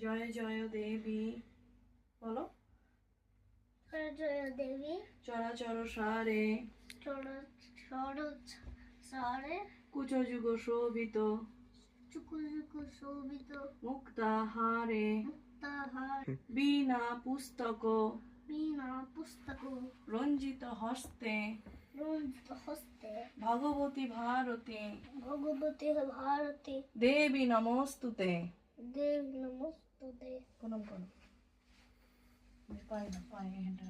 জয় জয় দেবী বলো। জয় জয় দেবী চরাচর সারে চরাচর সারে কুচযুগ শোভিত চুকুচুক শোভিত মুক্তাহারে মুক্তাহার বীণা পুস্তক বীণা পুস্তক রঞ্জিত হস্তে রঞ্জিত হস্তে ভগবতী ভারতী ভগবতী ভারতী দেবী নমস্তুতে। দেবী নমস্তুতে। প্রণাম করো। পাই না পাই এটা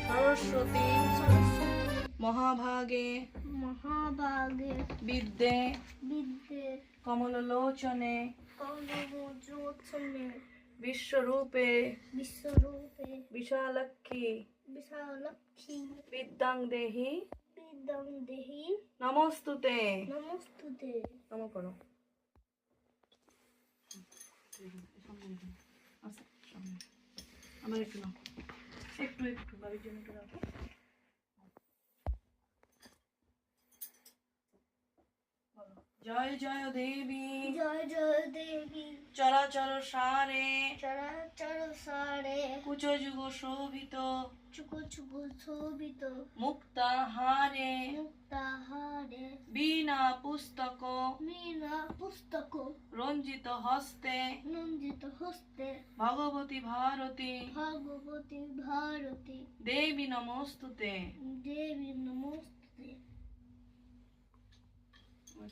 সরস্বতী মহাভাগে মহাভাগে বিদ্যে বিদ্যে কমললোচনে কমলোচনে বিশ্বরূপে বিশ্বরূপে বিশালাক্ষী বিশালাক্ষী বিদ্যাং দেহি বিদ্যাং দেহি নমস্তুতে। নমস্তুতে। নম করো। আমার একটু নাও, একটু একটু বাড়ির জন্য একটু রাখো। জয় জয় দেবী জয় জয় দেবী চরাচর সারে চরাচর সারে কুচযুগ শোভিত চুকুচুক শোভিত মুক্তাহারে মুক্তাহারে বীণা পুস্তক মীনা পুস্তক রঞ্জিত হস্তে নন্দিত হস্তে ভগবতী ভারতী ভগবতী ভারতী দেবী নমস্তুতে। দেবী নমস্তে।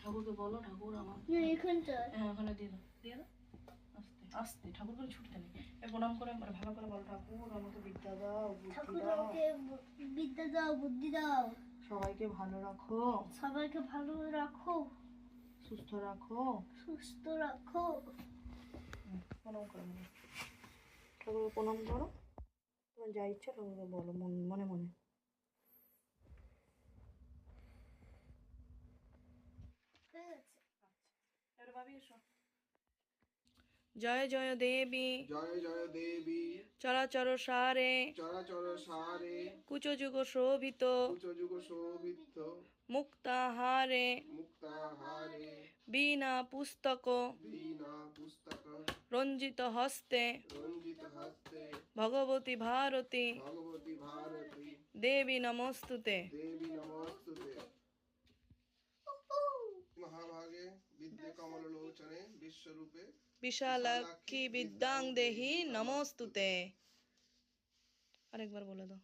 ঠাকুরকে বলো, ঠাকুর আমার এখানটা হ্যাঁ ওখানে দিয়ে দাও, দিয়ে দাও আস্তে আস্তে। ঠাকুর করে ছুটতে নেই, প্রণাম করে ভালো করে বলো, ঠাকুর আমাকে বিদ্যা দাও, বুদ্ধি দাও, বিদ্যা দাও, বুদ্ধি দাও, সবাইকে ভালো রাখো, সবাইকে ভালো রাখো, সুস্থ রাখো, সুস্থ রাখো। প্রণাম করো, ঠাকুরকে প্রণাম করো, তোমার যা ইচ্ছা ঠাকুরকে বলো মনে মনে। এবার ভাবি এসো। জয় জয় দেবী জয় জয় দেবী চরাচর সারে চরাচর সারে কুচযুগ শোভিত উচ্চযুগ শোভিত মুক্তাহারে মুক্তাহারে বীণা পুস্তক বীণা পুস্তক রঞ্জিত হস্তে রঞ্জিত হস্তে ভগবতী ভারতী ভগবতী ভারতী দেবী নমস্তুতে। দেবী নমস্তুতে। মহাভাগে বিদ্যে কমললোচনে বিশ্বরূপে বিশালাক্ষী বিদ্যাং দেহি নমস্তুতে। আরেকবার বলে দাও।